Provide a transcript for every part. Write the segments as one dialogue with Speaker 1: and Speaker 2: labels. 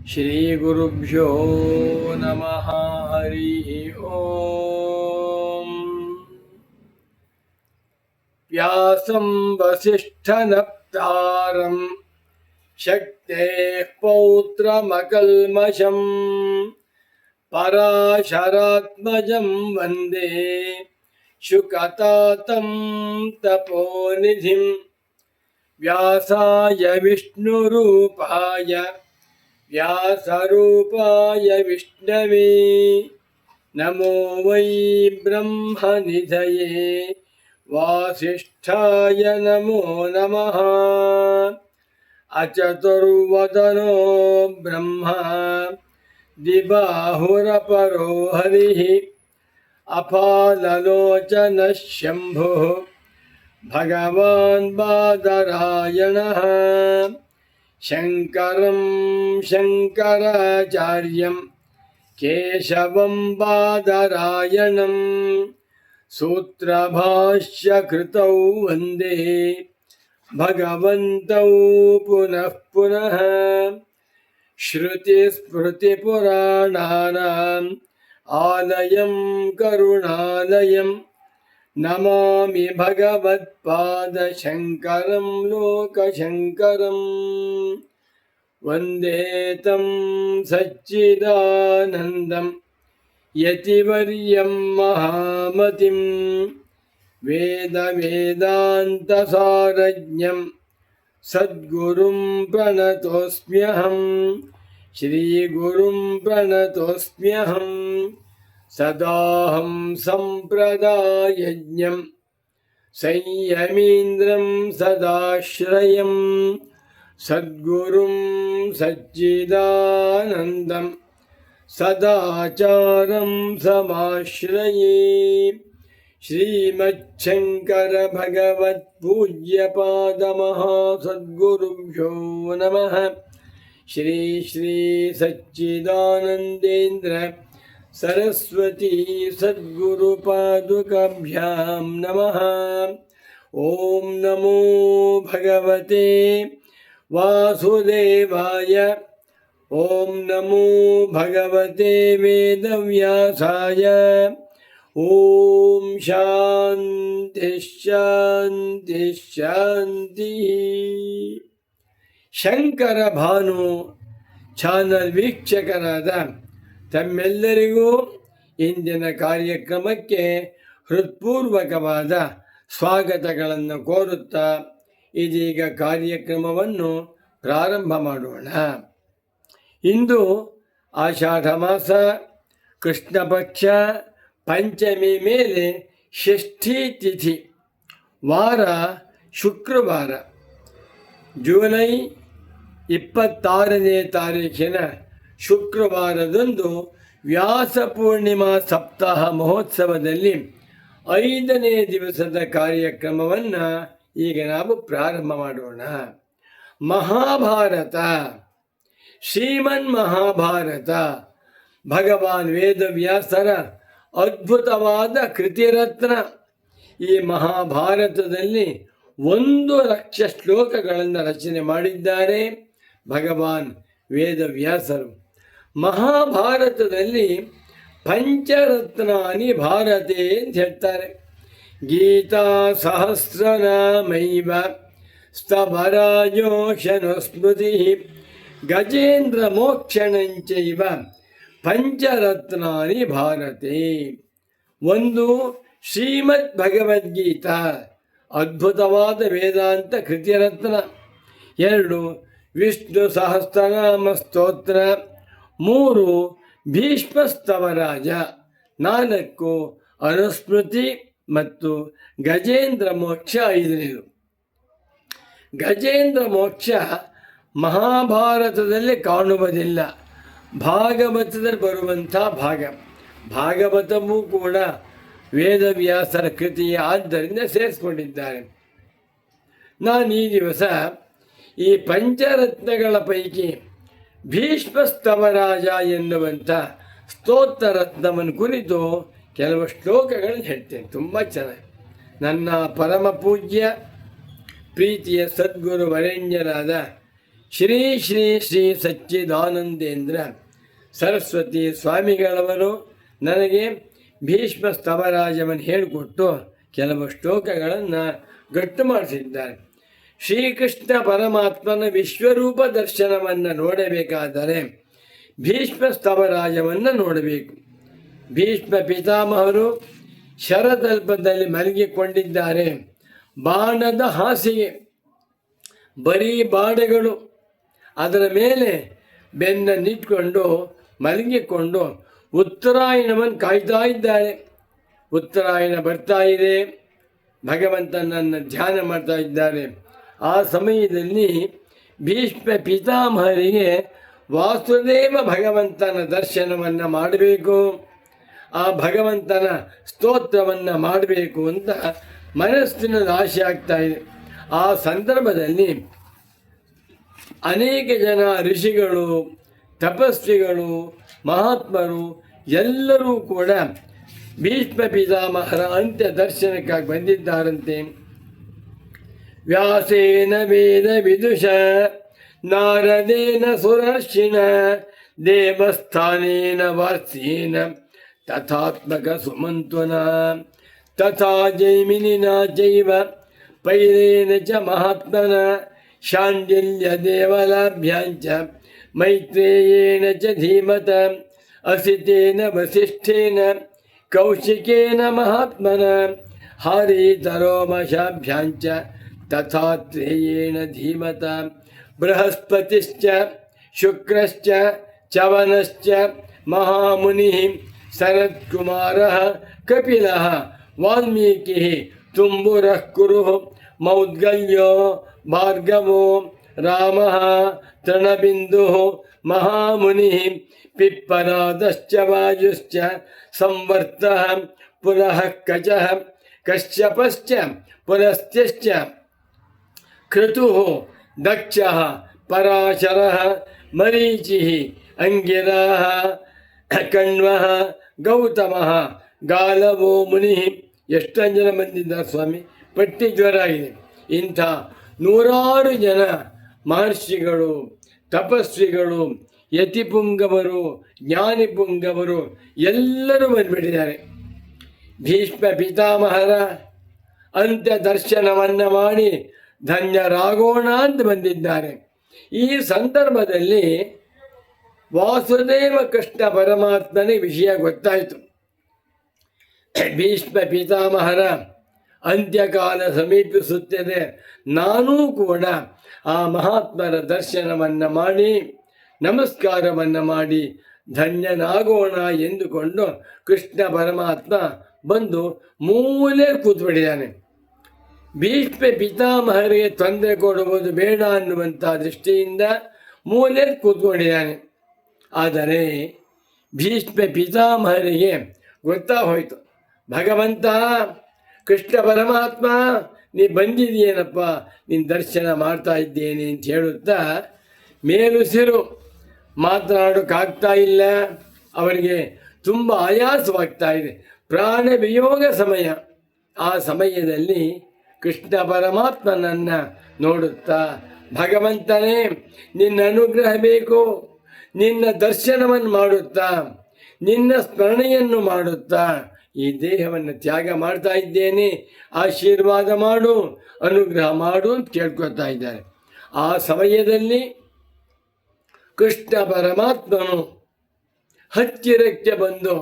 Speaker 1: ಶ್ರೀಗುರುಭ್ಯೋ ನಮಃ. ಹರಿ ಓಂ. ವ್ಯಾಸಂ ವಸಿಷ್ಠನಪ್ತಾರಂ ಶಕ್ತೇಃ ಪೌತ್ರಮಕಲ್ಮಷಂ ಪರಾಶರಾತ್ಮಜಂ ವಂದೇ ಶುಕತಾತಂ ತಪೋನಿಧಿಂ. ವ್ಯಾಸಾಯ ವಿಷ್ಣುರೂಪಾಯ ವ್ಯಾಸರೂಪಾಯ ವಿಷ್ಣವೇ ನಮೋ ವೈ ಬ್ರಹ್ಮನಿಧಯೇ ವಾಸಿಷ್ಠಾಯ ನಮೋ ನಮಃ. ಅಚತುರ್ವದನೋ ಬ್ರಹ್ಮ ದಿಬಾಹುರಪರೋ ಹರಿಃ ಅಫಾಲಲೋಚನಃ ಶಂಭುಃ ಭಗವಾನ್ ಬಾದರಾಯಣಃ. ಶಂಕರಂ ಶಂಕರಾಚಾರ್ಯಂ ಕೇಶವಂ ಬಾದರಾಯಣಂ ಸೂತ್ರಭಾಷ್ಯಕೃತೌ ವಂದೇ ಭಗವಂತೌ ಪುನಃ ಪುನಃ. ಶ್ರುತಿಸ್ಮೃತಿಪುರಾಣಾನಾಂ ಆಲಯಂ ಕರುಣಾಲಯಂ ನಮಾಮಿ ಭಗವತ್ಪಾದಶಂಕರಂ ಲೋಕಶಂಕರಂ. ವಂದೇ ತಂ ಸಚ್ಚಿದಾನಂದಂ ಯತಿವರ್ಯಂ ಮಹಾಮತಿಂ ವೇದಾಂತಸಾರಜ್ಞಂ ಸದ್ಗುರುಂ ಪ್ರಣತೋಸ್ಮ್ಯಹಂ. ಶ್ರೀಗುರುಂ ಪ್ರಣತೋಸ್ಮ್ಯಹಂ. ಸದಾಹಂ ಸಂಪ್ರದಾಯಜ್ಞಂ ಸಂಯಮೀಂದ್ರಂ ಸದಾಶ್ರಯಂ ಸದ್ಗುರುಂ ಸಚ್ಚಿದಾನಂದಂ ಸದಾಚಾರಂ ಸಮಾಶ್ರಯೇ. ಶ್ರೀಮಚ್ಛಂಕರ ಭಗವತ್ ಪೂಜ್ಯಪಾದ ಮಹಾಸದ್ಗುರುಭ್ಯೋ ನಮಃ. ಶ್ರೀ ಶ್ರೀ ಸಚ್ಚಿದಾನಂದೇಂದ್ರ ಸರಸ್ವತಿ ಸದ್ಗುರುಪಾದುಕಾಭ್ಯಾಂ ನಮಃ. ಓಂ ನಮೋ ಭಗವತೆ ವಾಸುದೇವಾಯ. ಓಂ ನಮೋ ಭಗವತೆ ವೇದವ್ಯಾಸಾಯ. ಓಂ ಶಾಂತಿ ಶಾಂತಿ ಶಾಂತಿ. ಶಂಕರ ಭಾನು ಚಾನಲ್ ವೀಕ್ಷಕರಾದ ತಮ್ಮೆಲ್ಲರಿಗೂ ಇಂದಿನ ಕಾರ್ಯಕ್ರಮಕ್ಕೆ ಹೃತ್ಪೂರ್ವಕವಾದ ಸ್ವಾಗತಗಳನ್ನು ಕೋರುತ್ತಾ ಇದೀಗ ಕಾರ್ಯಕ್ರಮವನ್ನು ಪ್ರಾರಂಭ ಮಾಡೋಣ. ಇಂದು ಆಷಾಢ ಮಾಸ ಕೃಷ್ಣ ಪಕ್ಷ ಪಂಚಮಿ ಮೇಲೆ ಷಷ್ಠಿ ತಿಥಿ, ವಾರ ಶುಕ್ರವಾರ, ಜುಲೈ 26ನೇ ತಾರೀಖಿನ ಶುಕ್ರವಾರದಂದು ವ್ಯಾಸ ಪೂರ್ಣಿಮಾ ಸಪ್ತಾಹ ಮಹೋತ್ಸವದಲ್ಲಿ 5ನೇ ದಿವಸದ ಕಾರ್ಯಕ್ರಮವನ್ನು ಈಗ ನಾವು ಪ್ರಾರಂಭ ಮಾಡೋಣ. ಮಹಾಭಾರತ, ಶ್ರೀಮನ್ ಮಹಾಭಾರತ ಭಗವಾನ್ ವೇದವ್ಯಾಸರ ಅದ್ಭುತವಾದ ಕೃತಿರತ್ನ. ಈ ಮಹಾಭಾರತದಲ್ಲಿ 1,00,000 ಶ್ಲೋಕಗಳನ್ನು ರಚನೆ ಮಾಡಿದ್ದಾರೆ ಭಗವಾನ್ ವೇದವ್ಯಾಸರು. ಮಹಾಭಾರತದಲ್ಲಿ ಪಂಚರತ್ನಾನಿ ಭಾರತೆ ಅಂತ ಹೇಳ್ತಾರೆ. ಗೀತಾ ಸಹಸ್ರನಾಮೈವ ಸ್ತವರಾಜೋಷನು ಸ್ಮೃತಿ ಗಜೇಂದ್ರ ಮೋಕ್ಷಣಂಚೈವ ಪಂಚರತ್ನಾನಿ ಭಾರತೆ. ಒಂದು ಶ್ರೀಮದ್ ಭಗವದ್ಗೀತಾ, ಅದ್ಭುತವಾದ ವೇದಾಂತ ಕೃತಿರತ್ನ. 2 ವಿಷ್ಣು ಸಹಸ್ರನಾಮ ಸ್ತೋತ್ರ. 3 ಭೀಷ್ಮ ಸ್ತವರಾಜ. 4 ಅನುಸ್ಮೃತಿ ಮತ್ತು ಗಜೇಂದ್ರ ಮೋಕ್ಷ. 5ನೇದು ಗಜೇಂದ್ರ ಮೋಕ್ಷ ಮಹಾಭಾರತದಲ್ಲಿ ಕಾಣುವುದಿಲ್ಲ, ಭಾಗವತದಲ್ಲಿ ಬರುವಂಥ ಭಾಗ. ಭಾಗವತವೂ ಕೂಡ ವೇದವ್ಯಾಸರ ಕೃತಿಯ ಆದ್ದರಿಂದ ಸೇರಿಸ್ಕೊಂಡಿದ್ದಾರೆ. ನಾನು ಈ ದಿವಸ ಈ ಪಂಚರತ್ನಗಳ ಪೈಕಿ ಭೀಷ್ಮ ಸ್ತವರಾಜ ಎನ್ನುವಂಥ ಸ್ತೋತ್ರ ರತ್ನವನ್ನು ಕುರಿತು ಕೆಲವು ಶ್ಲೋಕಗಳನ್ನು ಹೇಳ್ತೇನೆ. ತುಂಬ ಚೆನ್ನಾಗಿ ನನ್ನ ಪರಮ ಪೂಜ್ಯ ಪ್ರೀತಿಯ ಸದ್ಗುರು ವರೆಣ್ಯರಾದ ಶ್ರೀ ಶ್ರೀ ಶ್ರೀ ಸಚ್ಚಿದಾನಂದೇಂದ್ರ ಸರಸ್ವತಿ ಸ್ವಾಮಿಗಳವರು ನನಗೆ ಭೀಷ್ಮ ಸ್ತವರಾಜವನ್ನು ಹೇಳಿಕೊಟ್ಟು ಕೆಲವು ಶ್ಲೋಕಗಳನ್ನು ಗಟ್ಟು ಮಾಡಿಸಿದ್ದಾರೆ. ಶ್ರೀಕೃಷ್ಣ ಪರಮಾತ್ಮನ ವಿಶ್ವರೂಪ ದರ್ಶನವನ್ನು ನೋಡಬೇಕಾದರೆ ಭೀಷ್ಮ ಸ್ತವರಾಜವನ್ನು ನೋಡಬೇಕು. ಭೀಷ್ಮ ಪಿತಾಮಹರು ಶರತಲ್ಪದಲ್ಲಿ ಮಲಗಿಕೊಂಡಿದ್ದಾರೆ. ಬಾಣದ ಹಾಸಿಗೆ, ಬರೀ ಬಾಣಗಳು, ಅದರ ಮೇಲೆ ಬೆನ್ನನ್ನಿಟ್ಕೊಂಡು ಮಲಗಿಕೊಂಡು ಉತ್ತರಾಯಣವನ್ನು ಕಾಯ್ತಾ ಇದ್ದಾರೆ. ಉತ್ತರಾಯಣ ಬರ್ತಾ ಇದೆ, ಭಗವಂತನನ್ನು ಧ್ಯಾನ ಮಾಡ್ತಾ ಇದ್ದಾರೆ. ಆ ಸಮಯದಲ್ಲಿ ಭೀಷ್ಮ ಪಿತಾಮಹರಿಗೆ ವಾಸುದೇವ ಭಗವಂತನ ದರ್ಶನವನ್ನು ಮಾಡಬೇಕು, ಆ ಭಗವಂತನ ಸ್ತೋತ್ರವನ್ನು ಮಾಡಬೇಕು ಅಂತ ಮನಸ್ಸಿನಲ್ಲಿ ಆಸೆ ಆಗ್ತಾ ಇದೆ. ಆ ಸಂದರ್ಭದಲ್ಲಿ ಅನೇಕ ಜನ ಋಷಿಗಳು, ತಪಸ್ವಿಗಳು, ಮಹಾತ್ಮರು ಎಲ್ಲರೂ ಕೂಡ ಭೀಷ್ಮ ಪಿತಾಮಹರ ಅಂತ್ಯ ದರ್ಶನಕ್ಕಾಗಿ ಬಂದಿದ್ದಾರಂತೆ. ವ್ಯಾಸೇನ ವೇದ ವಿದುಷ ನಾರದೇನ ಸುರರ್ಷಿಣ ದೇವಸ್ಥಾನೇನ ವಾರ್ಸೇನ ತಥಾತ್ಮಕ ಸುಮಂತ್ವನ ತಥಾ ಜೈಮಿನಿನಾ ಚೈವ ಪೈರೇನ ಚ ಮಹಾತ್ಮನ ಶಾಂಡಿಲ್ಯ ದೇವಲಾಭ್ಯಾಂಚ ಮೈತ್ರೇಯೇನ ಚ ಧೀಮತ ಅಸಿತೇನ ವಸಿಷ್ಠೇನ ಕೌಶಿಕೇನ ಮಹಾತ್ಮನ ಹಾರೀತರೋಮಶಾಭ್ಯಾಂಚ ತಥಾತ್ರೇಯೇಣ ಧೀಮತ ಬೃಹಸ್ಪತಿಶ್ಚ ಶುಕ್ರಶ್ಚ ಚವನಶ್ಚ ಮಹಾಮುನಿಃ ಸನತ್ಕುಮಾರಃ ಕಪಿಲಃ ವಾಲ್ಮೀಕಿಃ ತುಂಬುರಃ ಕುರುಃ ಮೌದ್ಗಲ್ಯೋ ಭಾರ್ಗವೋ ರಾಮಃ ತೃಣಬಿಂದುಃ ಮಹಾಮುನಿಃ ಪಿಪ್ಪಲಾದಶ್ಚ ವಾಯುಶ್ಚ ಸಂವರ್ತಃ ಪುನಃ ಕಚಃ ಕಶ್ಯಪಶ್ಚ ಪುಲಸ್ತ್ಯಶ್ಚ ಕ್ರತುಃ ದಕ್ಷಃ ಪರಾಶರಃ ಮರೀಚಿಃ ಅಂಗಿರಃ ಕಣ್ವಃ ಗೌತಮಃ ಗಾಲವೋ ಮುನಿಃ. ಎಷ್ಟೊಂದು ಜನ ಬಂದಿದ್ದಾರೆ ಸ್ವಾಮಿ, ಪಟ್ಟಿ ಜೋರಾಗಿದೆ. ಇಂಥ ನೂರಾರು ಜನ ಮಹರ್ಷಿಗಳು, ತಪಸ್ವಿಗಳು, ಯತಿಪುಂಗವರು, ಜ್ಞಾನಿಪುಂಗವರು ಎಲ್ಲರೂ ಬಂದುಬಿಟ್ಟಿದ್ದಾರೆ. ಭೀಷ್ಮ ಪಿತಾಮಹರ ಅಂತ್ಯ ದರ್ಶನವನ್ನು ಮಾಡಿ ಧನ್ಯರಾಗೋಣ ಅಂತ ಬಂದಿದ್ದಾರೆ. ಈ ಸಂದರ್ಭದಲ್ಲಿ ವಾಸುದೇವ ಕೃಷ್ಣ ಪರಮಾತ್ಮನಿಗೆ ವಿಷಯ ಗೊತ್ತಾಯಿತು. ಭೀಷ್ಮ ಪಿತಾಮಹರ ಅಂತ್ಯಕಾಲ ಸಮೀಪಿಸುತ್ತದೆ, ನಾನೂ ಕೂಡ ಆ ಮಹಾತ್ಮರ ದರ್ಶನವನ್ನು ಮಾಡಿ ನಮಸ್ಕಾರವನ್ನು ಮಾಡಿ ಧನ್ಯನಾಗೋಣ ಎಂದುಕೊಂಡು ಕೃಷ್ಣ ಪರಮಾತ್ಮ ಬಂದು ಮೂಲೆ ಕೂತ್ಬಿಟ್ಟಿದ್ದಾನೆ. ಭೀಷ್ಮ ಪಿತಾಮಹರಿಗೆ ತೊಂದರೆ ಕೊಡುವುದು ಬೇಡ ಅನ್ನುವಂಥ ದೃಷ್ಟಿಯಿಂದ ಮೂಲೆ ಕೂತ್ಕೊಂಡಿದ್ದಾನೆ. ಆದರೆ ಭೀಷ್ಮ ಪಿತಾಮಹರಿಗೆ ಗೊತ್ತಾಗೋಯ್ತು, ಭಗವಂತ ಕೃಷ್ಣ ಪರಮಾತ್ಮ ನೀ ಬಂದಿದೆಯೇನಪ್ಪ, ನಿನ್ನ ದರ್ಶನ ಮಾಡ್ತಾ ಇದ್ದೇನೆ ಅಂತ ಹೇಳುತ್ತಾ ಮೇಲುಸಿರು ಮಾತನಾಡೋಕ್ಕಾಗ್ತಾ ಇಲ್ಲ. ಅವರಿಗೆ ತುಂಬ ಆಯಾಸವಾಗ್ತಾ ಇದೆ, ಪ್ರಾಣ ವಿಯೋಗ ಸಮಯ. ಆ ಸಮಯದಲ್ಲಿ ಕೃಷ್ಣ ಪರಮಾತ್ಮನನ್ನು ನೋಡುತ್ತಾ, ಭಗವಂತನೇ ನಿನ್ನ ಅನುಗ್ರಹ ಬೇಕು, ನಿನ್ನ ದರ್ಶನವನ್ನು ಮಾಡುತ್ತಾ, ನಿನ್ನ ಸ್ಮರಣೆಯನ್ನು ಮಾಡುತ್ತಾ ಈ ದೇಹವನ್ನು ತ್ಯಾಗ ಮಾಡ್ತಾ ಇದ್ದೇನೆ, ಆಶೀರ್ವಾದ ಮಾಡು, ಅನುಗ್ರಹ ಮಾಡು ಅಂತ ಕೇಳ್ಕೊತಾ ಇದ್ದಾರೆ. ಆ ಸಮಯದಲ್ಲಿ ಕೃಷ್ಣ ಪರಮಾತ್ಮನು ಹತ್ತಿರಕ್ಕೆ ಬಂದು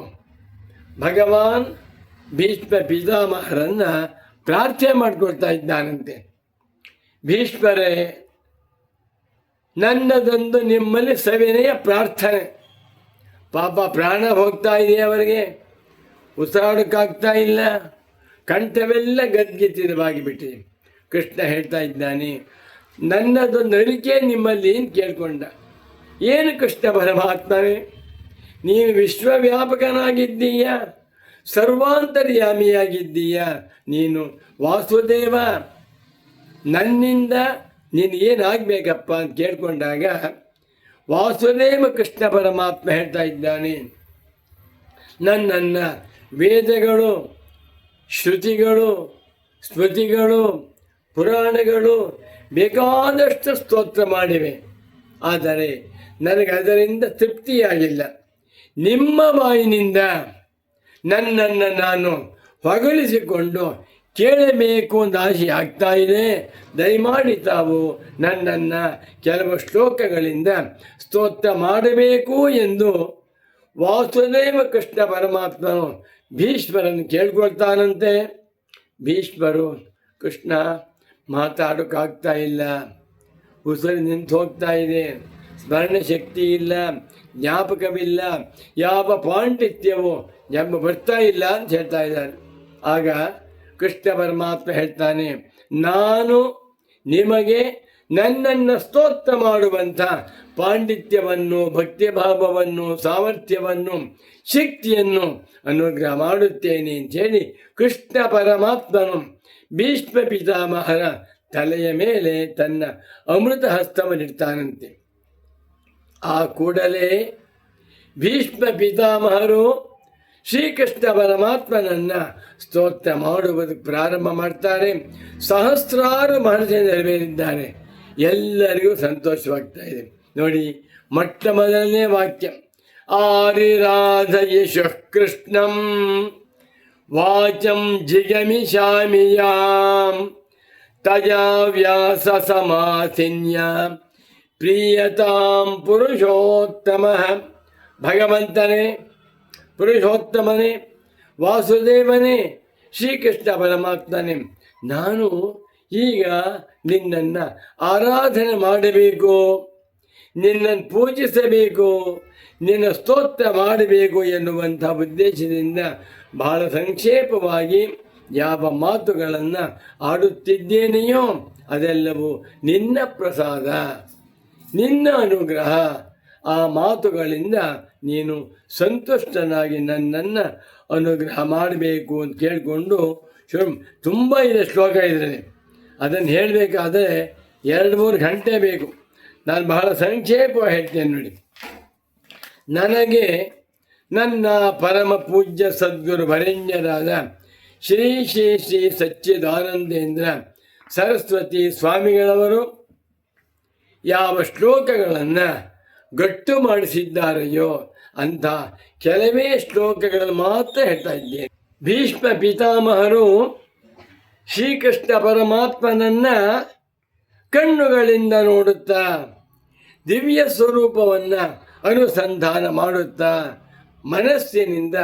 Speaker 1: ಭಗವಾನ್ ಭೀಷ್ಮ ಪಿತಾಮಹರನ್ನು ಪ್ರಾರ್ಥನೆ ಮಾಡಿಕೊಳ್ತಾ ಇದ್ದಾನಂತೆ. ಭೀಷ್ಮರೇ, ನನ್ನದೊಂದು ನಿಮ್ಮಲ್ಲಿ ಸವಿನಯ ಪ್ರಾರ್ಥನೆ. ಪಾಪ ಪ್ರಾಣ ಹೋಗ್ತಾ ಇದೆ, ಅವರಿಗೆ ಉಸಿರಾಡೋಕ್ಕಾಗ್ತಾ ಇಲ್ಲ, ಕಂಠವೆಲ್ಲ ಗದ್ಗತಿತವಾಗಿಬಿಟ್ಟಿದೆ. ಕೃಷ್ಣ ಹೇಳ್ತಾ ಇದ್ದಾನೆ, ನನ್ನದೊಂದು ಅರಿಕೆ ನಿಮ್ಮಲ್ಲಿ ಏನು ಕೇಳ್ಕೊಂಡ. ಏನು ಕೃಷ್ಣ ಪರಮಾತ್ಮವೇ, ನೀನು ವಿಶ್ವವ್ಯಾಪಕನಾಗಿದ್ದೀಯ, ಸರ್ವಾಂತರ್ಯಾಮಿಯಾಗಿದ್ದೀಯ, ನೀನು ವಾಸುದೇವ, ನನ್ನಿಂದ ನೀನು ಏನಾಗಬೇಕಪ್ಪ ಅಂತ ಕೇಳ್ಕೊಂಡಾಗ ವಾಸುದೇವ ಕೃಷ್ಣ ಪರಮಾತ್ಮ ಹೇಳ್ತಾ ಇದ್ದಾನೆ, ನನ್ನನ್ನು ವೇದಗಳು, ಶ್ರುತಿಗಳು, ಸ್ಮೃತಿಗಳು, ಪುರಾಣಗಳು ಬೇಕಾದಷ್ಟು ಸ್ತೋತ್ರ ಮಾಡಿವೆ. ಆದರೆ ನನಗೆ ಅದರಿಂದ ತೃಪ್ತಿಯಾಗಿಲ್ಲ. ನಿಮ್ಮ ಬಾಯಿನಿಂದ ನನ್ನನ್ನು ನಾನು ಹೊಗಳಿಸಿಕೊಂಡು ಕೇಳಬೇಕು ಅಂತ ಆಸೆ ಆಗ್ತಾ ಇದೆ. ದಯಮಾಡಿ ತಾವು ನನ್ನನ್ನು ಕೆಲವು ಶ್ಲೋಕಗಳಿಂದ ಸ್ತೋತ್ರ ಮಾಡಬೇಕು ಎಂದು ವಾಸುದೇವ ಕೃಷ್ಣ ಪರಮಾತ್ಮನು ಭೀಷ್ಮರನ್ನು ಕೇಳ್ಕೊಳ್ತಾನಂತೆ. ಭೀಷ್ಮರು, ಕೃಷ್ಣ ಮಾತಾಡೋಕ್ಕಾಗ್ತಾ ಇಲ್ಲ, ಉಸಿರು ನಿಂತು ಹೋಗ್ತಾ ಇದೆ, ಸ್ಮರಣ ಶಕ್ತಿ ಇಲ್ಲ, ಜ್ಞಾಪಕವಿಲ್ಲ, ಯಾವ ಪಾಂಡಿತ್ಯವೋ ಬರ್ತಾ ಇಲ್ಲ ಅಂತ ಹೇಳ್ತಾ ಇದ್ದಾರೆ. ಆಗ ಕೃಷ್ಣ ಪರಮಾತ್ಮ ಹೇಳ್ತಾನೆ, ನಾನು ನಿಮಗೆ ನನ್ನನ್ನು ಸ್ತೋತ್ರ ಮಾಡುವಂಥ ಪಾಂಡಿತ್ಯವನ್ನು, ಭಕ್ತಿಭಾವವನ್ನು, ಸಾಮರ್ಥ್ಯವನ್ನು, ಶಕ್ತಿಯನ್ನು ಅನುಗ್ರಹ ಮಾಡುತ್ತೇನೆ ಅಂತೇಳಿ ಕೃಷ್ಣ ಪರಮಾತ್ಮನು ಭೀಷ್ಮ ಪಿತಾಮಹರ ತಲೆಯ ಮೇಲೆ ತನ್ನ ಅಮೃತ ಹಸ್ತವನ್ನಿಡ್ತಾನಂತೆ. ಆ ಕೂಡಲೇ ಭೀಷ್ಮ ಪಿತಾಮಹರು ಶ್ರೀಕೃಷ್ಣ ಪರಮಾತ್ಮನನ್ನು ಸ್ತೋತ್ರ ಮಾಡುವುದಕ್ಕೆ ಪ್ರಾರಂಭ ಮಾಡ್ತಾರೆ. ಸಹಸ್ರಾರು ಮಹರ್ಷಿ ನೆರವೇರಿದ್ದಾರೆ. ಎಲ್ಲರಿಗೂ ಸಂತೋಷವಾಗ್ತಾ ಇದೆ. ನೋಡಿ, ಮೊಟ್ಟ ಮೊದಲನೇ ವಾಕ್ಯ, ಆರಿರಾಧಯಶಃ ಕೃಷ್ಣಂ ವಾಚಂ ಜಿಗಮಿಷಾಮಿಯಾಂ ತಯಾ ವ್ಯಾಸ ಸಮಾಸಿನ್ಯ ಪ್ರಿಯತಾಂ ಪುರುಷೋತ್ತಮ. ಭಗವಂತನೇ, ಪುರುಷೋತ್ತಮನೇ, ವಾಸುದೇವನೇ, ಶ್ರೀಕೃಷ್ಣ ಪರಮಾತ್ಮನೇ, ನಾನು ಈಗ ನಿನ್ನನ್ನು ಆರಾಧನೆ ಮಾಡಬೇಕು, ನಿನ್ನನ್ನು ಪೂಜಿಸಬೇಕು, ನಿನ್ನ ಸ್ತೋತ್ರ ಮಾಡಬೇಕು ಎನ್ನುವಂಥ ಉದ್ದೇಶದಿಂದ ಬಹಳ ಸಂಕ್ಷೇಪವಾಗಿ ಯಾವ ಮಾತುಗಳನ್ನು ಆಡುತ್ತಿದ್ದೇನೆಯೋ ಅದೆಲ್ಲವೂ ನಿನ್ನ ಪ್ರಸಾದ, ನಿನ್ನ ಅನುಗ್ರಹ. ಆ ಮಾತುಗಳಿಂದ ನೀನು ಸಂತುಷ್ಟನಾಗಿ ನನ್ನನ್ನು ಅನುಗ್ರಹ ಮಾಡಬೇಕು ಅಂತ ಕೇಳಿಕೊಂಡು ತುಂಬ ಇದೆ ಶ್ಲೋಕ ಇದ್ರೆ ಅದನ್ನು ಹೇಳಬೇಕಾದ್ರೆ 2-3 ಗಂಟೆ ಬೇಕು. ನಾನು ಬಹಳ ಸಂಕ್ಷೇಪವಾಗಿ ಹೇಳ್ತೇನೆ ನೋಡಿ. ನನಗೆ ನನ್ನ ಪರಮ ಪೂಜ್ಯ ಸದ್ಗುರು ವರೆಣ್ಯರಾದ ಶ್ರೀ ಶ್ರೀ ಶ್ರೀ ಸಚ್ಚಿದಾನಂದೇಂದ್ರ ಸರಸ್ವತಿ ಸ್ವಾಮಿಗಳವರು ಯಾವ ಶ್ಲೋಕಗಳನ್ನು ಗಟ್ಟು ಮಾಡಿಸಿದ್ದಾರೆಯೋ ಅಂಥ ಕೆಲವೇ ಶ್ಲೋಕಗಳನ್ನು ಮಾತ್ರ ಹೇಳ್ತಾ ಇದ್ದೇನೆ. ಭೀಷ್ಮ ಪಿತಾಮಹರು ಶ್ರೀಕೃಷ್ಣ ಪರಮಾತ್ಮನನ್ನು ಕಣ್ಣುಗಳಿಂದ ನೋಡುತ್ತಾ ದಿವ್ಯ ಸ್ವರೂಪವನ್ನು ಅನುಸಂಧಾನ ಮಾಡುತ್ತಾ ಮನಸ್ಸಿನಿಂದ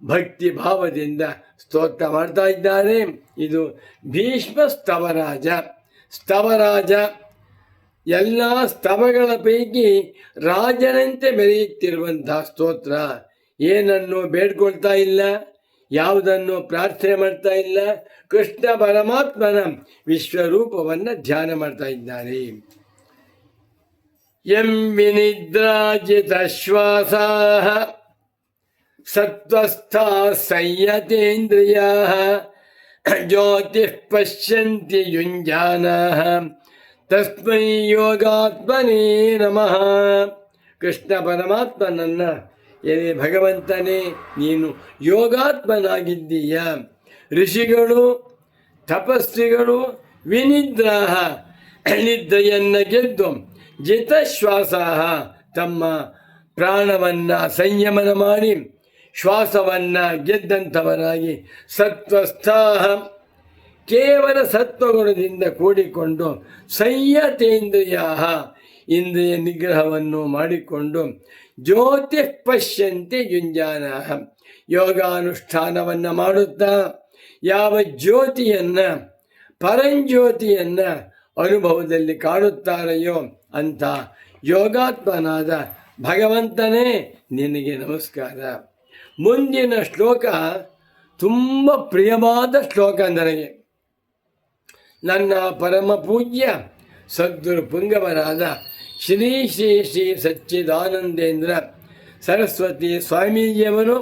Speaker 1: ಭಕ್ತಿ ಭಾವದಿಂದ ಸ್ತೋತ್ರ ಮಾಡ್ತಾ ಇದ್ದಾರೆ. ಇದು ಭೀಷ್ಮ ಸ್ತವರಾಜ. ಸ್ತವರಾಜ ಎಲ್ಲ ಸ್ತವಗಳ ಪೈಕಿ ರಾಜನಂತೆ ಮೆರೆಯುತ್ತಿರುವಂಥ ಸ್ತೋತ್ರ. ಏನನ್ನು ಬೇಡ್ಕೊಳ್ತಾ ಇಲ್ಲ, ಯಾವುದನ್ನು ಪ್ರಾರ್ಥನೆ ಮಾಡ್ತಾ ಇಲ್ಲ, ಕೃಷ್ಣ ಪರಮಾತ್ಮನ ವಿಶ್ವರೂಪವನ್ನು ಧ್ಯಾನ ಮಾಡ್ತಾ ಇದ್ದಾರೆ. ಎಂ ವಿನಿದ್ರಾಜಿತ ಶ್ವಾಸಾ ಸತ್ವಸ್ಥಾ ಸಂಯತೇಂದ್ರಿಯಾ ಜ್ಯೋತಿಃ ಪಶ್ಯಂತಿ ಯುಂಜಾನಃ ತಸ್ಮೈ ಯೋಗಾತ್ಮನೇ ನಮಃ. ಕೃಷ್ಣ ಪರಮಾತ್ಮನನ್ನು, ಏನೇ ಭಗವಂತನೇ ನೀನು ಯೋಗಾತ್ಮನಾಗಿದ್ದೀಯ. ಋಷಿಗಳು, ತಪಸ್ವಿಗಳು ವಿನಿದ್ರಾಹ ನಿದ್ರೆಯನ್ನು ಗೆದ್ದು ಜಿತಶ್ವಾಸಾಹ ತಮ್ಮ ಪ್ರಾಣವನ್ನು ಸಂಯಮನ ಮಾಡಿ ಶ್ವಾಸವನ್ನು ಗೆದ್ದಂಥವರಾಗಿ ಸತ್ವಸ್ಥಾಹ ಕೇವಲ ಸತ್ವಗುಣದಿಂದ ಕೂಡಿಕೊಂಡು ಸಂಯತೇಂದ್ರಿಯ ಇಂದ್ರಿಯ ನಿಗ್ರಹವನ್ನು ಮಾಡಿಕೊಂಡು ಜ್ಯೋತಿಃ ಪಶ್ಯಂತಿ ಯುಂಜಾನ ಯೋಗಾನುಷ್ಠಾನವನ್ನು ಮಾಡುತ್ತಾ ಯಾವ ಜ್ಯೋತಿಯನ್ನು, ಪರಂಜ್ಯೋತಿಯನ್ನು ಅನುಭವದಲ್ಲಿ ಕಾಣುತ್ತಾರೆಯೋ ಅಂಥ ಯೋಗಾತ್ಮನಾದ ಭಗವಂತನೇ ನಿನಗೆ ನಮಸ್ಕಾರ. ಮುಂದಿನ ಶ್ಲೋಕ ತುಂಬ ಪ್ರಿಯವಾದ ಶ್ಲೋಕ ನನಗೆ. ನನ್ನ ಪರಮ ಪೂಜ್ಯ ಸದ್ಗುರು ಪುಂಗವರಾದ ಶ್ರೀ ಶ್ರೀ ಶ್ರೀ ಸಚ್ಚಿದಾನಂದೇಂದ್ರ ಸರಸ್ವತಿ ಸ್ವಾಮೀಜಿಯವರು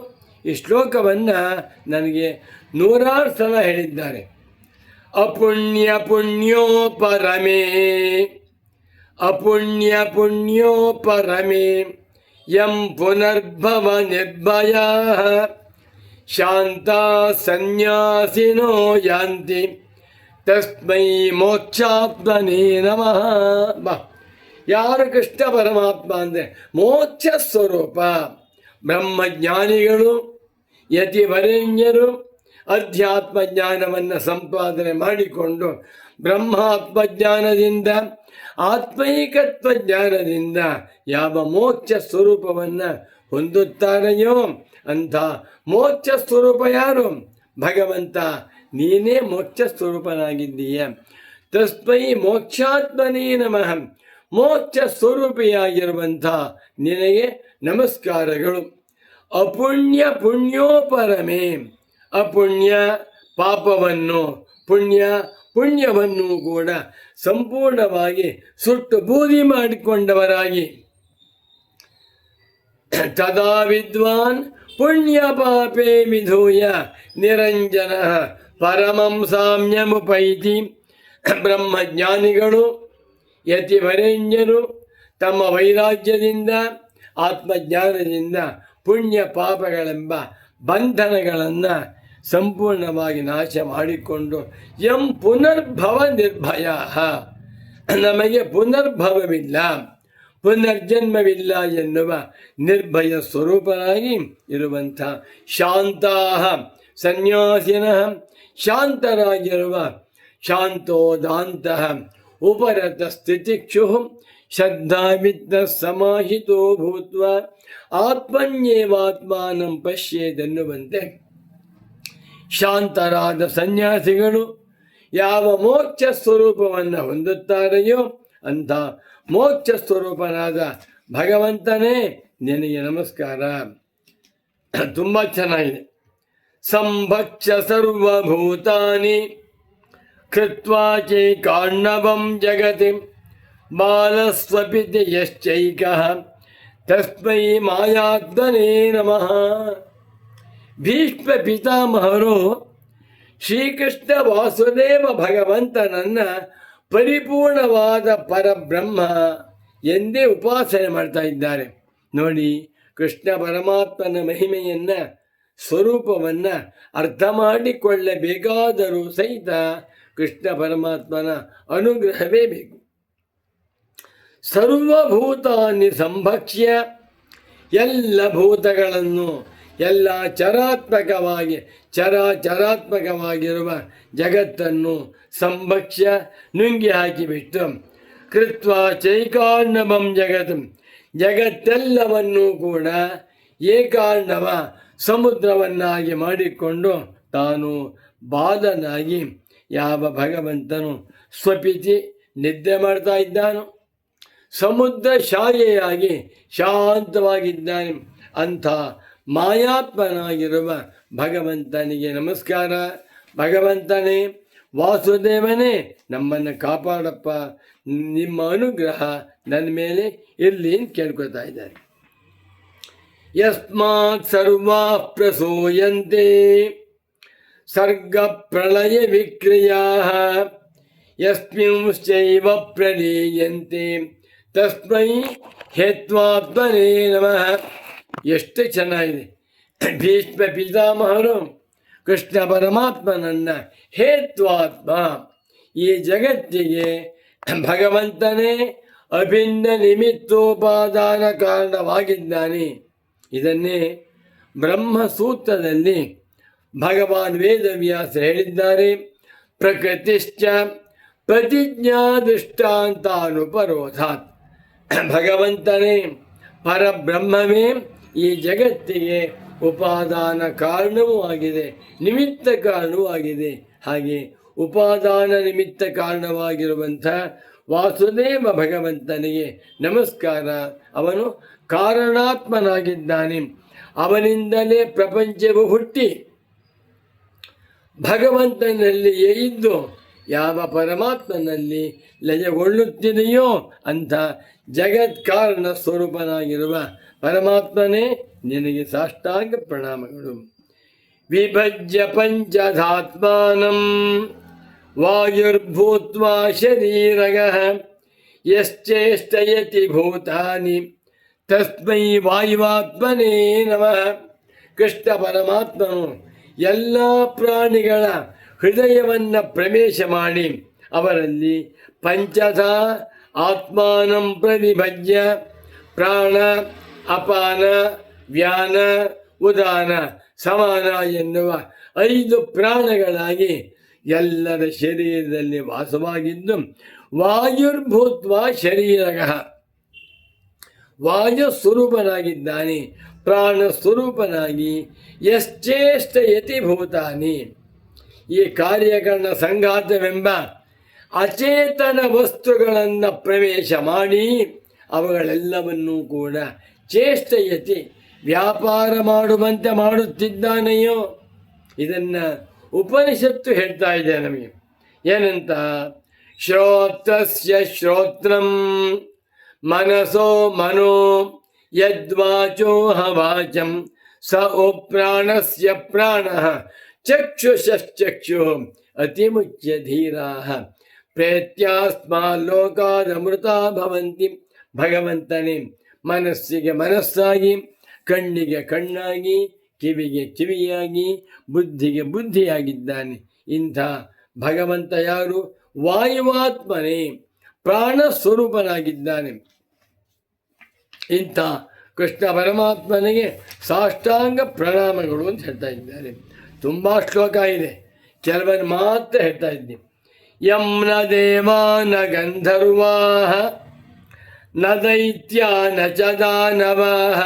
Speaker 1: ಈ ಶ್ಲೋಕವನ್ನು ನನಗೆ 100 ಸಲ ಹೇಳಿದ್ದಾರೆ. ಅಪುಣ್ಯ ಪುಣ್ಯೋ ಪರಮೇ, ಅಪುಣ್ಯ ಪುಣ್ಯೋ ಪರಮೇ ಯಂ ಪುನರ್ಭವ ನಿರ್ಭಯ ಶಾಂತ ಸನ್ಯಾಸಿನೋ ಯಾಂತಿ ತಸ್ಮೈ ಮೋಕ್ಷಾತ್ಮನೇ ನಮಃ. ಯಾರು ಕೃಷ್ಣ ಪರಮಾತ್ಮ ಅಂದರೆ ಮೋಕ್ಷ ಸ್ವರೂಪ. ಬ್ರಹ್ಮಜ್ಞಾನಿಗಳು, ಯತಿವರೆಣ್ಯರು ಅಧ್ಯಾತ್ಮ ಜ್ಞಾನವನ್ನು ಸಂಪಾದನೆ ಮಾಡಿಕೊಂಡು ಬ್ರಹ್ಮಾತ್ಮಜ್ಞಾನದಿಂದ ಆತ್ಮೈಕತ್ವ ಜ್ಞಾನದಿಂದ ಯಾವ ಮೋಕ್ಷ ಸ್ವರೂಪವನ್ನು ಹೊಂದುತ್ತಾರೆಯೋ ಅಂಥ ಮೋಕ್ಷ ಸ್ವರೂಪ ಯಾರು? ಭಗವಂತ, ನೀನೇ ಮೋಕ್ಷ ಸ್ವರೂಪನಾಗಿದ್ದೀಯ. ತಸ್ಮೈ ಮೋಕ್ಷಾತ್ಮನೇ ನಮಃ. ಮೋಕ್ಷ ಸ್ವರೂಪಿಯಾಗಿರುವಂಥ ನಿನಗೆ ನಮಸ್ಕಾರಗಳು. ಅಪುಣ್ಯ ಪುಣ್ಯೋಪರಮೇ. ಅಪುಣ್ಯ ಪಾಪವನ್ನು, ಪುಣ್ಯವನ್ನು ಕೂಡ ಸಂಪೂರ್ಣವಾಗಿ ಸುಟ್ಟು ಬೂದಿ ಮಾಡಿಕೊಂಡವರಾಗಿ, ತದಾ ವಿದ್ವಾನ್ ಪುಣ್ಯ ಪಾಪೇ ವಿಧೂಯ ನಿರಂಜನ ಪರಮಂ ಸಾಮ್ಯಮುಪೈತಿ. ಬ್ರಹ್ಮಜ್ಞಾನಿಗಳು, ಯತಿವರೆಣ್ಯರು ತಮ್ಮ ವೈರಾಗ್ಯದಿಂದ ಆತ್ಮಜ್ಞಾನದಿಂದ ಪುಣ್ಯ ಪಾಪಗಳೆಂಬ ಬಂಧನಗಳನ್ನು ಸಂಪೂರ್ಣವಾಗಿ ನಾಶ ಮಾಡಿಕೊಂಡು ಪುನರ್ಭವ ನಿರ್ಭಯ, ನಮಗೆ ಪುನರ್ಭವವಿಲ್ಲ, ಪುನರ್ಜನ್ಮವಿಲ್ಲ ಎನ್ನುವ ನಿರ್ಭಯ ಸ್ವರೂಪರಾಗಿ ಇರುವಂಥ ಶಾಂತಾ ಸನ್ಯಾಸಿನಃ, ಶಾಂತರಾಗಿರುವ ಶಾಂತೋದಾಂತ ಉಪರತ ಸ್ಥಿತಿಕ್ಷು ಶ್ರದ್ಧಾವಿತ್ತ ಸಮಾಹಿತೋ ಭೂತ್ವ ಆತ್ಮನ್ಯೇವಾತ್ಮಾನಂ ಪಶ್ಯೇದೆನ್ನುವಂತೆ ಶಾಂತರಾದ ಸನ್ಯಾಸಿಗಳು ಯಾವ ಮೋಕ್ಷ ಸ್ವರೂಪವನ್ನು ಹೊಂದುತ್ತಾರೆಯೋ ಅಂಥ ಮೋಕ್ಷ ಸ್ವರೂಪನಾದ ಭಗವಂತನೇ ನಿನಗೆ ನಮಸ್ಕಾರ. ತುಂಬ ಚೆನ್ನಾಗಿದೆ. ಸಂಭಕ್ಷ್ಯ ಸರ್ವಭೂತಾನಿ ಕೃತ್ವಾ ಚೈಕಾರ್ಣವಂ ಜಗತಿ ಬಾಲಸ್ವಪಿತಿ ಯಶ್ಚೈಕಃ ತಸ್ಮೈ ಮಾಯಾತ್ಮನೇ ನಮಃ. ಭೀಷ್ಮ ಪಿತಾಮಹರು ಶ್ರೀಕೃಷ್ಣ ವಾಸುದೇವ ಭಗವಂತನನ್ನು ಪರಿಪೂರ್ಣವಾದ ಪರಬ್ರಹ್ಮ ಎಂದೇ ಉಪಾಸನೆ ಮಾಡ್ತಾ ಇದ್ದಾರೆ. ನೋಡಿ, ಕೃಷ್ಣ ಪರಮಾತ್ಮನ ಮಹಿಮೆಯನ್ನು, ಸ್ವರೂಪವನ್ನು ಅರ್ಥ ಮಾಡಿಕೊಳ್ಳಬೇಕಾದರೂ ಸಹಿತ ಕೃಷ್ಣ ಪರಮಾತ್ಮನ ಅನುಗ್ರಹವೇ ಬೇಕು. ಸರ್ವಭೂತಾನಿ ಸಂಭಕ್ಷ್ಯ, ಎಲ್ಲ ಭೂತಗಳನ್ನು, ಎಲ್ಲ ಚರಾಚರಾತ್ಮಕವಾಗಿರುವ ಜಗತ್ತನ್ನು ಸಂಭಕ್ಷ್ಯ ನುಂಗಿ ಹಾಕಿಬಿಟ್ಟು ಕೃತ್ವ ಚೈಕಾರ್ಣವಂ ಜಗತ್, ಜಗತ್ತೆಲ್ಲವನ್ನೂ ಕೂಡ ಏಕಾರ್ಣವ ಸಮುದ್ರವನ್ನಾಗಿ ಮಾಡಿಕೊಂಡು ತಾನು ಬಾಲನಾಗಿ ಯಾವ ಭಗವಂತನು ಸ್ವಪಿತಿ ನಿದ್ದೆ ಮಾಡ್ತಾ ಇದ್ದಾನೋ, ಸಮುದ್ರ ಶಾಯೆಯಾಗಿ ಶಾಂತವಾಗಿದ್ದಾನೆ, ಅಂಥ ಮಾಯಾತ್ಮನಾಗಿರುವ ಭಗವಂತನಿಗೆ ನಮಸ್ಕಾರ. ಭಗವಂತನೇ, ವಾಸುದೇವನೇ, ನಮ್ಮನ್ನು ಕಾಪಾಡಪ್ಪ, ನಿಮ್ಮ ಅನುಗ್ರಹ ನನ್ನ ಮೇಲೆ ಇರಲಿ ಅಂತ ಕೇಳ್ಕೊತಾ ಇದ್ದಾರೆ. ಯಸ್ಮಾತ್ ಸರ್ವಾ ಪ್ರಸೂಯಂತೆ ಸರ್ಗ ಪ್ರಳಯ ವಿಕ್ರಿಯಾ ಯಸ್ಮಿಂಶ್ಚೈವ ಪ್ರಲೀಯಂತೆ ತಸ್ಮೈ ಹೇತ್ವಾತ್ಮನೇ ನಮಃ. ಎಷ್ಟು ಚೆನ್ನಾಗಿದೆ. ಭೀಷ್ಮ ಪಿತಾಮಹರು ಕೃಷ್ಣ ಪರಮಾತ್ಮನನ್ನು ಹೇತ್ವಾತ್ಮ, ಈ ಜಗತ್ತಿಗೆ ಭಗವಂತನೇ ಅಭಿನ್ನ ನಿಮಿತ್ತೋಪಾದಾನ ಕಾರಣವಾಗಿದ್ದಾನೆ. ಇದನ್ನೇ ಬ್ರಹ್ಮಸೂತ್ರದಲ್ಲಿ ಭಗವಾನ್ ವೇದವ್ಯಾಸ ಹೇಳಿದ್ದಾರೆ. ಪ್ರಕೃತಿಶ್ಚ ಪ್ರತಿಜ್ಞಾ ದೃಷ್ಟಾಂತಾನುಪರೋಧಾತ್. ಭಗವಂತನೇ, ಪರಬ್ರಹ್ಮವೇ ಈ ಜಗತ್ತಿಗೆ ಉಪಾದಾನ ಕಾರಣವೂ ಆಗಿದೆ, ನಿಮಿತ್ತ ಕಾರಣವೂ ಆಗಿದೆ. ಹಾಗೆ ಉಪಾದಾನ ನಿಮಿತ್ತ ಕಾರಣವಾಗಿರುವಂಥ ವಾಸುದೇವ ಭಗವಂತನಿಗೆ ನಮಸ್ಕಾರ. ಅವನು ಕಾರಣಾತ್ಮನಾಗಿದ್ದಾನೆ. ಅವನಿಂದಲೇ ಪ್ರಪಂಚವು ಹುಟ್ಟಿ ಭಗವಂತನಲ್ಲಿಯೇ ಇದ್ದು ಯಾವ ಪರಮಾತ್ಮನಲ್ಲಿ ಲಯಗೊಳ್ಳುತ್ತಿದೆಯೋ ಅಂಥ ಜಗತ್ಕಾರಣ ಸ್ವರೂಪನಾಗಿರುವ ಪರಮಾತ್ಮನೇ, ನಿನಗೆ ಸಾಷ್ಟಾಂಗ ಪ್ರಣಾಮಗಳು. ವಿಭಜ್ಯ ಪಂಚಧಾತ್ಮಾನಂ ವಾಯುರ್ಭೂತ್ವಾ ಶರೀರಗಃ ಯಶ್ಚೇಷ್ಟಯತಿ ಭೂತಾನಿ ತಸ್ಮೈ ವಾಯುವಾತ್ಮನೇ ನಮಃ. ಕೃಷ್ಣ ಪರಮಾತ್ಮನು ಎಲ್ಲ ಪ್ರಾಣಿಗಳ ಹೃದಯವನ್ನು ಪ್ರವೇಶ ಮಾಡಿ ಅವರಲ್ಲಿ ಪಂಚಧ ಆತ್ಮಾನಂ ಪ್ರತಿಭಜ್ಯ ಪ್ರಾಣ ಅಪಾನ ವ್ಯಾನ ಉದಾನ ಸಮಾನ ಎನ್ನುವ 5 ಪ್ರಾಣಗಳಾಗಿ ಎಲ್ಲರ ಶರೀರದಲ್ಲಿ ವಾಸವಾಗಿದ್ದು ವಾಯುರ್ಭೂತ್ವ ಶರೀರಗಃ ವಾಯು ಸ್ವರೂಪನಾಗಿದ್ದಾನೆ, ಪ್ರಾಣ ಸ್ವರೂಪನಾಗಿ ಯಶ್ಚೇಷ್ಟಯತಿ ಭೂತಾನಿ ಈ ಕಾರ್ಯಕರಣ ಸಂಘಾತವೆಂಬ ಅಚೇತನ ವಸ್ತುಗಳನ್ನು ಪ್ರವೇಶ ಮಾಡಿ ಅವುಗಳೆಲ್ಲವನ್ನೂ ಕೂಡ ಚೇಷ್ಟಯತಿ ವ್ಯಾಪಾರ ಮಾಡುವಂತೆ ಮಾಡುತ್ತಿದ್ದಾನೆಯೋ. ಇದನ್ನು ಉಪನಿಷತ್ತು ಹೇಳ್ತಾ ಇದೆ ನಮಗೆ. ಏನಂತ? ಶ್ರೋತಸ್ಯ ಶ್ರೋತ್ರಂ ಮನಸೋ ಮನೋ ಯದ್ವಾಚೋಹ ವಾಚಂ ಸ ಓ ಪ್ರಾಣಸ್ಯ ಪ್ರಾಣಃ ಚಕ್ಷುಷಶ್ಚಕ್ಷು ಅತಿಮುಚ್ಯ ಧೀರಾಃ ಪ್ರೇತ್ಯಾಸ್ಮಾಲ್ಲೋಕಾದಮೃತಾ ಭವಂತಿ. ಭಗವಂತನೇ ಮನಸ್ಸಿಗೆ ಮನಸ್ಸಾಗಿ, ಕಣ್ಣಿಗೆ ಕಣ್ಣಾಗಿ, ಕಿವಿಗೆ ಕಿವಿಯಾಗಿ, ಬುದ್ಧಿಗೆ ಬುದ್ಧಿಯಾಗಿದ್ದಾನೆ. ಇಂಥ ಭಗವಂತ ಯಾರು? ವಾಯುವಾತ್ಮನೇ, ಪ್ರಾಣ ಸ್ವರೂಪನಾಗಿದ್ದಾನೆ. ಇಂಥ ಕೃಷ್ಣ ಪರಮಾತ್ಮನಿಗೆ ಸಾಷ್ಟಾಂಗ ಪ್ರಣಾಮಗಳು ಅಂತ ಹೇಳ್ತಾ ಇದ್ದಾರೆ. ತುಂಬ ಶ್ಲೋಕ ಇದೆ, ಕೆಲವನ್ನು ಮಾತ್ರ ಹೇಳ್ತಾ ಇದ್ದೀನಿ. ಯಂ ನ ದೇವಾ ನ ಗಂಧರ್ವಾಃ ನ ದೈತ್ಯಾ ನ ಚ ದಾನವಾಃ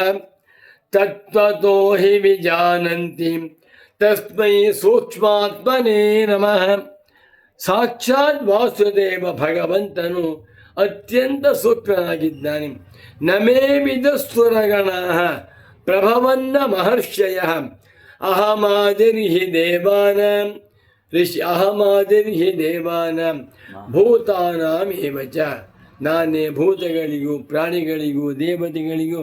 Speaker 1: ತತ್ವತೋ ಹಿ ವಿಜಾನಂತಿ ತಸ್ಮೈ ಸೂಕ್ಷ್ಮಾತ್ಮನೇ ನಮಃ. ಸಾಕ್ಷಾತ್ ವಾಸುದೇವ ಭಗವಂತನು ಅತ್ಯಂತ ಸೂಕ್ಷ್ಮನಾಗಿದ್ದಾನೆ. ನಮೇ ವಿದುಸ್ತುರಗಣಃ ಪ್ರಭವನ್ನ ಮಹರ್ಷಯಃ ಅಹಮಾದಿರ್ಹಿ ದೇವಾನಾಂ ಅಹಮಾದಿರ್ಹಿ ದೇವಾನಾಂ ಭೂತಾನಾಮೇವ ಚ. ನಾನೇ ಭೂತಗಳಿಗೂ ಪ್ರಾಣಿಗಳಿಗೂ ದೇವತೆಗಳಿಗೂ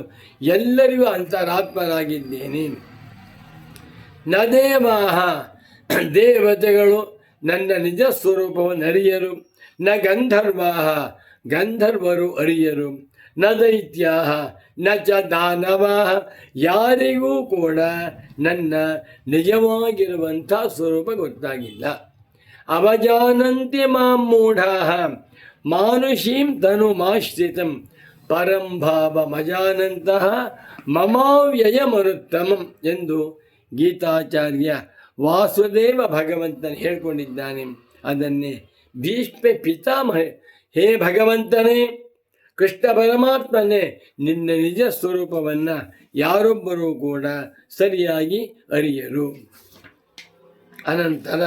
Speaker 1: ಎಲ್ಲರಿಗೂ ಅಂತರಾತ್ಮನಾಗಿದ್ದೇನೆ. ನ ದೇವಾಃ ದೇವತೆಗಳು ನನ್ನ ನಿಜ ಸ್ವರೂಪವನ್ನು ಅರಿಯರು. ನ ಗಂಧರ್ವಾಃ ಗಂಧರ್ವರು ಅರಿಯರು. ನ ದೈತ್ಯಾಃ ನ ಚ ದಾನವಾಃ ಯಾರಿಗೂ ಕೂಡ ನನ್ನ ನಿಜವಾಗಿರುವಂಥ ಸ್ವರೂಪ ಗೊತ್ತಾಗಿಲ್ಲ. ಅವಜಾನಂತಿ ಮಾಂ ಮೂಢಾಃ ಮಾನುಷೀಂ ತನುಮಾಶ್ರಿತಂ ಪರಂ ಭಾವಮಜಾನಂತಹ ಮಮಾವ್ಯಯಮನುತ್ತಮಂ ಎಂದು ಗೀತಾಚಾರ್ಯ ವಾಸುದೇವ ಭಗವಂತನು ಹೇಳ್ಕೊಂಡಿದ್ದಾನೆ. ಅದನ್ನೇ ಭೀಷ್ಮ ಪಿತಾಮಹ, ಹೇ ಭಗವಂತನೇ, ಕೃಷ್ಣ ಪರಮಾತ್ಮನೇ, ನಿನ್ನ ನಿಜ ಸ್ವರೂಪವನ್ನು ಯಾರೊಬ್ಬರೂ ಕೂಡ ಸರಿಯಾಗಿ ಅರಿಯರು. ಅನಂತರ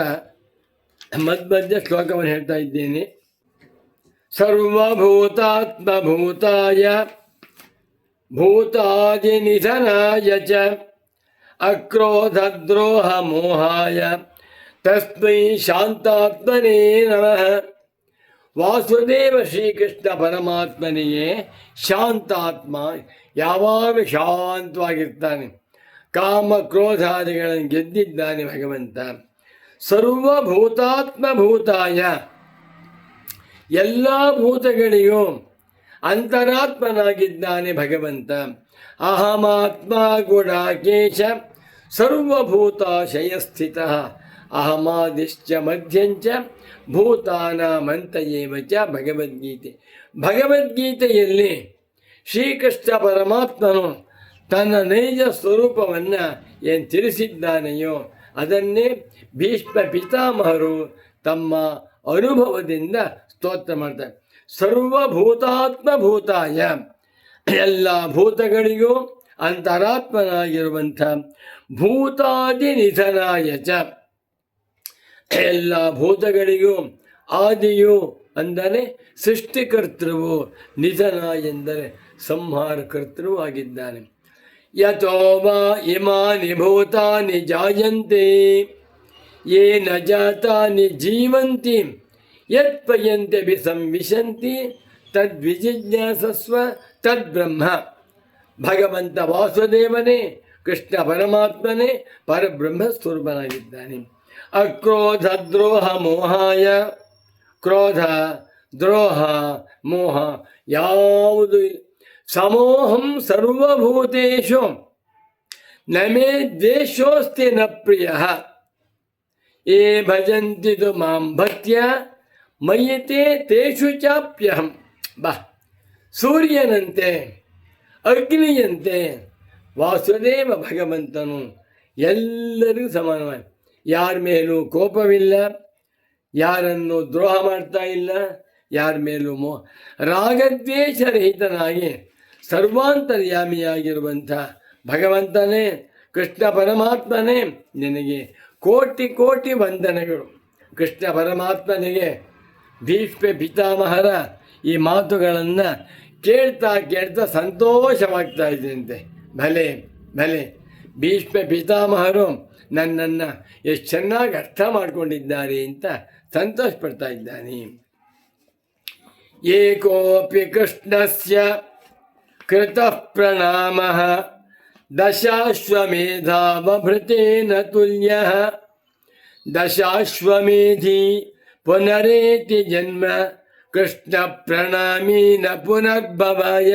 Speaker 1: ಮಧ್ಯ ಶ್ಲೋಕವನ್ನು ಹೇಳ್ತಾ ಇದ್ದೇನೆ. ಸರ್ವಭೂತಾತ್ಮಭೂತಾಯ ಭೂತಾದಿನಿಧನಾಯ ಚ ಅಕ್ರೋಧದ್ರೋಹ ಮೋಹಾಯ ತಸ್ಮೈ ಶಾಂತಾತ್ಮನೇ ನಮಃ. ವಾಸುದೇವ ಶ್ರೀಕೃಷ್ಣ ಪರಮಾತ್ಮನಿಗೆ ಶಾಂತಾತ್ಮ, ಯಾವಾಗ ಶಾಂತವಾಗಿರ್ತಾನೆ. ಕಾಮ ಕ್ರೋಧಾದಿಗಳನ್ನು ಗೆದ್ದಿದ್ದಾನೆ ಭಗವಂತ. ಸರ್ವಭೂತಾತ್ಮಭೂತಾಯ ಎಲ್ಲ ಭೂತಗಳಿಗೂ ಅಂತರಾತ್ಮನಾಗಿದ್ದಾನೆ ಭಗವಂತ. ಅಹಮಾತ್ಮ ಗುಡಾಕೇಶ ಸರ್ವಭೂತಾಶಯ ಸ್ಥಿತಃ ಅಹಮಾದಿಶ್ಚ ಮಧ್ಯಂಚ ಭೂತಾನಾಮಂತಯೇವ ಚ. ಭಗವದ್ಗೀತೆ. ಭಗವದ್ಗೀತೆಯಲ್ಲಿ ಶ್ರೀಕೃಷ್ಣ ಪರಮಾತ್ಮನು ತನ್ನ ನೈಜ ಸ್ವರೂಪವನ್ನು ಏನು ತಿಳಿಸಿದ್ದಾನೆಯೋ ಅದನ್ನೇ ಭೀಷ್ಮ ಪಿತಾಮಹರು ತಮ್ಮ ಅನುಭವದಿಂದ ಸ್ತೋತ್ರ ಮಾಡ್ತಾರೆ. ಸರ್ವಭೂತಾತ್ಮಭೂತಾಯ ಎಲ್ಲ ಭೂತಗಳಿಗೂ ಅಂತರಾತ್ಮನಾಗಿರುವಂಥ ಭೂತಾದಿ ನಿಧನಾಯ ಚ ಎಲ್ಲ ಭೂತಗಳಿಗೂ ಆದಿಯು ಅಂದರೆ ಸೃಷ್ಟಿಕರ್ತೃವು, ನಿಧನ ಎಂದರೆ ಸಂಹಾರಕರ್ತೃವು ಆಗಿದ್ದಾನೆ. ಯತೋ ವಾ ಇಮಾನಿ ಭೂತಾನಿ ಜಾಯಂತೆ ಯೇನ ಜಾತಾನಿ ಜೀವಂತಿ ಯತ್ಪಯಂತೆ ವಿಸಂವಿಶಂತಿ ತದ್ವಿಜಿಜ್ಞಾಸಸ್ವ ತದ್ಬ್ರಹ್ಮ. ಭಗವಂತ ವಾಸುದೇವನೇ, ಕೃಷ್ಣ ಪರಮಾತ್ಮನೇ ಪರಬ್ರಹ್ಮ ಸ್ವರೂಪನಾಗಿದ್ದಾನೆ. ಅಕ್ರೋಧ ದ್ರೋಹ ಮೋಹಾಯ, ಕ್ರೋಧ ದ್ರೋಹ ಮೋಹ ಯಾವುದು ಸಮೋಹಂ ಸರ್ವಭೂತೇಷು ನಮೇ ದ್ವೇಷೋಸ್ತಿ ನ ಪ್ರಿಯಃ ಯೇ ಭಜಂತಿ ತು ಮಾಂ ಭಕ್ತ್ಯಾ ಮಯ್ಯತೆ ತೇಷು ಚಾಪ್ಯಹಂ. ಬಾ, ಸೂರ್ಯನಂತೆ ಅಗ್ನಿಯಂತೆ ವಾಸುದೇವ ಭಗವಂತನು ಎಲ್ಲರಿಗೂ ಸಮಾನವಾಗಿ, ಯಾರ ಮೇಲೂ ಕೋಪವಿಲ್ಲ, ಯಾರನ್ನು ದ್ರೋಹ ಮಾಡ್ತಾ ಇಲ್ಲ, ಯಾರ ಮೇಲೂ ರಾಗದ್ವೇಷರಹಿತನಾಗಿ ಸರ್ವಾಂತರ್ಯಾಮಿಯಾಗಿರುವಂಥ ಭಗವಂತನೇ, ಕೃಷ್ಣ ಪರಮಾತ್ಮನೇ, ನಿನಗೆ ಕೋಟಿ ಕೋಟಿ ವಂದನೆಗಳು. ಕೃಷ್ಣ ಪರಮಾತ್ಮನಿಗೆ ಭೀಷ್ಮ ಪಿತಾಮಹರ ಈ ಮಾತುಗಳನ್ನು ಕೇಳ್ತಾ ಕೇಳ್ತಾ ಸಂತೋಷವಾಗ್ತಾ ಇದ್ದಂತೆ. ಭಲೆ ಭಲೆ, ಭೀಷ್ಮ ಪಿತಾಮಹರು ನನ್ನನ್ನು ಎಷ್ಟು ಚೆನ್ನಾಗಿ ಅರ್ಥ ಮಾಡಿಕೊಂಡಿದ್ದಾರೆ ಅಂತ ಸಂತೋಷ ಪಡ್ತಾ ಇದ್ದಾನೆ. ಏಕೋಪಿ ಕೃಷ್ಣಸ್ಯ ಕೃತಃ ಪ್ರಣಾಮಃ ದಶಾಶ್ವಮೇಧಾವಭೃತೇನ ತುಲ್ಯಃ ದಶಾಶ್ವಮೇಧಿ ಪುನರೇತಿ ಜನ್ಮ ಕೃಷ್ಣ ಪ್ರಣಾಮೀನ ಪುನರ್ಭವಾಯ.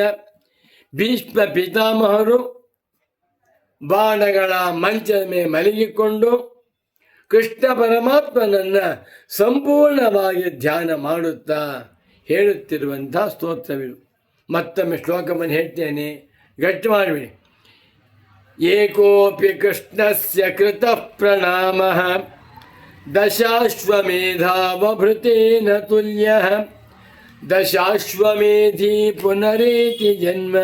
Speaker 1: ಭೀಷ್ಮ ಪಿತಾಮಹರು ಬಾಣಗಳ ಮಂಚದ ಮೇಲೆ ಮಲಗಿಕೊಂಡು ಕೃಷ್ಣ ಪರಮಾತ್ಮನನ್ನು ಸಂಪೂರ್ಣವಾಗಿ ಧ್ಯಾನ ಮಾಡುತ್ತಾ ಹೇಳುತ್ತಿರುವಂಥ ಸ್ತೋತ್ರವಿದು. ಮತ್ತೊಮ್ಮೆ ಶ್ಲೋಕವನ್ನು ಹೇಳ್ತೇನೆ, ಗಟ್ಟಿ ಮಾಡಿಬಿಡಿ. ಏಕೋಪಿ ಕೃಷ್ಣಸ್ಯ ಕೃತಃ ಪ್ರಣಾಮಃ ದಶಾಶ್ವಮೇಧಾವಭೃತೇನ ತುಲ್ಯಃ ದಶಾಶ್ವಮೇಧಿ ಪುನರೇತಿ ಜನ್ಮ